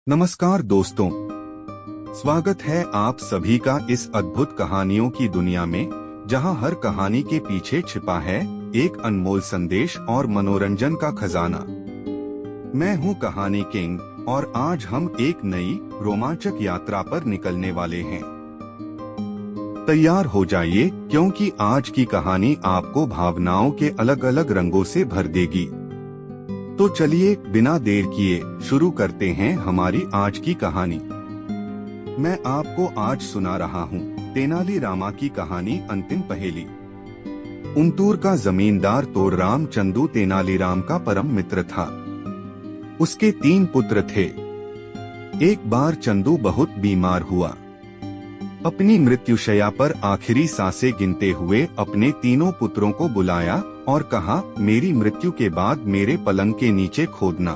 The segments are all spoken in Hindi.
नमस्कार दोस्तों, स्वागत है आप सभी का इस अद्भुत कहानियों की दुनिया में, जहां हर कहानी के पीछे छिपा है एक अनमोल संदेश और मनोरंजन का खजाना। मैं हूं कहानी किंग और आज हम एक नई रोमांचक यात्रा पर निकलने वाले हैं। तैयार हो जाइए, क्योंकि आज की कहानी आपको भावनाओं के अलग अलग रंगों से भर देगी। तो चलिए बिना देर किए शुरू करते हैं हमारी आज की कहानी। मैं आपको आज सुना रहा हूँ तेनालीरामा की कहानी अंतिम पहेली। उंतूर का जमींदार तोड़राम चंदू तेनालीराम का परम मित्र था। उसके 3 पुत्र थे। एक बार चंदू बहुत बीमार हुआ। अपनी मृत्युशैया पर आखिरी सांसें गिनते हुए अपने तीनों पुत्रों को बुलाया और कहा, मेरी मृत्यु के बाद मेरे पलंग के नीचे खोदना।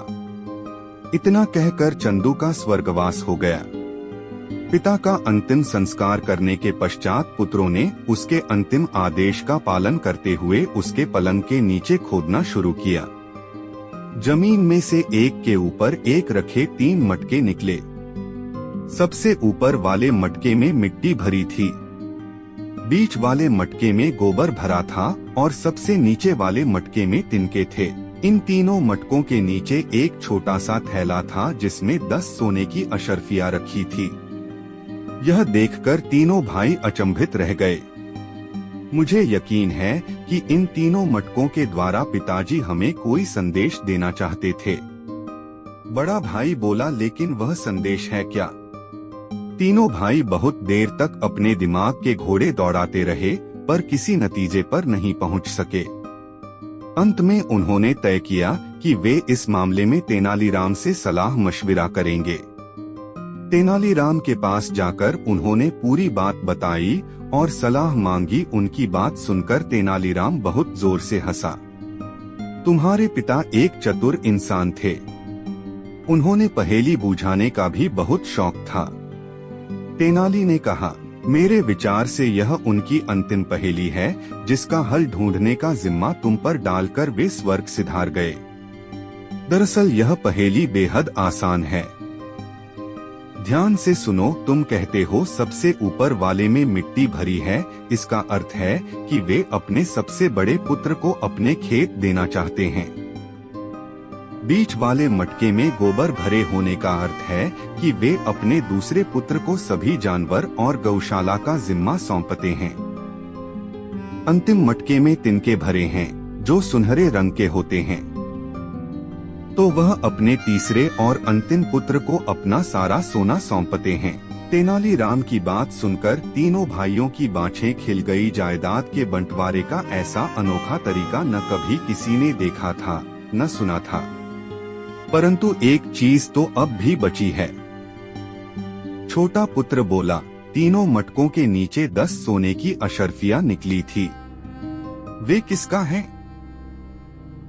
इतना कहकर चंदू का स्वर्गवास हो गया। पिता का अंतिम संस्कार करने के पश्चात पुत्रों ने उसके अंतिम आदेश का पालन करते हुए उसके पलंग के नीचे खोदना शुरू किया। जमीन में से एक के ऊपर एक रखे 3 मटके निकले। सबसे ऊपर वाले मटके में मिट्टी भरी थी, बीच वाले मटके में गोबर भरा था और सबसे नीचे वाले मटके में तिनके थे। इन तीनों मटकों के नीचे एक छोटा सा थैला था जिसमें 10 सोने की अशर्फियां रखी थी। यह देखकर तीनों भाई अचंभित रह गए। मुझे यकीन है कि इन तीनों मटकों के द्वारा पिताजी हमें कोई संदेश देना चाहते थे। बड़ा भाई बोला, लेकिन वह संदेश है क्या? तीनों भाई बहुत देर तक अपने दिमाग के घोड़े दौड़ाते रहे, पर किसी नतीजे पर नहीं पहुंच सके। अंत में उन्होंने तय किया कि वे इस मामले में तेनालीराम से सलाह मशविरा करेंगे। तेनालीराम के पास जाकर उन्होंने पूरी बात बताई और सलाह मांगी। उनकी बात सुनकर तेनालीराम बहुत जोर से हंसा। तुम्हारे पिता एक चतुर इंसान थे। उन्होंने पहेली बूझाने का भी बहुत शौक था। तेनाली ने कहा, मेरे विचार से यह उनकी अंतिम पहेली है जिसका हल ढूंढने का जिम्मा तुम पर डालकर वे स्वर्ग सिधार गए। दरअसल यह पहेली बेहद आसान है। ध्यान से सुनो। तुम कहते हो सबसे ऊपर वाले में मिट्टी भरी है। इसका अर्थ है कि वे अपने सबसे बड़े पुत्र को अपने खेत देना चाहते हैं। बीच वाले मटके में गोबर भरे होने का अर्थ है कि वे अपने दूसरे पुत्र को सभी जानवर और गौशाला का जिम्मा सौंपते हैं। अंतिम मटके में तिनके भरे हैं जो सुनहरे रंग के होते हैं, तो वह अपने तीसरे और अंतिम पुत्र को अपना सारा सोना सौंपते हैं। तेनालीराम की बात सुनकर तीनों भाइयों की बाँछें खिल गई। जायदाद के बंटवारे का ऐसा अनोखा तरीका न कभी किसी ने देखा था, न सुना था। परंतु एक चीज तो अब भी बची है। छोटा पुत्र बोला, तीनों मटकों के नीचे 10 सोने की अशर्फियां निकली थी। वे किसका है?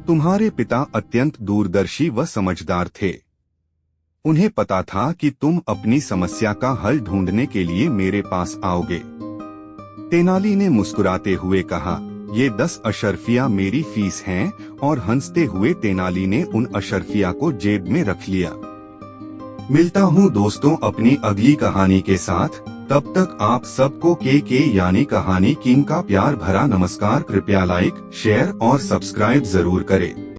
तुम्हारे पिता अत्यंत दूरदर्शी व समझदार थे। उन्हें पता था कि तुम अपनी समस्या का हल ढूंढने के लिए मेरे पास आओगे। तेनाली ने मुस्कुराते हुए कहा, ये 10 अशर्फियां मेरी फीस हैं। और हंसते हुए तेनाली ने उन अशर्फिया को जेब में रख लिया। मिलता हूँ दोस्तों अपनी अगली कहानी के साथ। तब तक आप सबको के यानी कहानी किंग का प्यार भरा नमस्कार। कृपया लाइक, शेयर और सब्सक्राइब जरूर करें।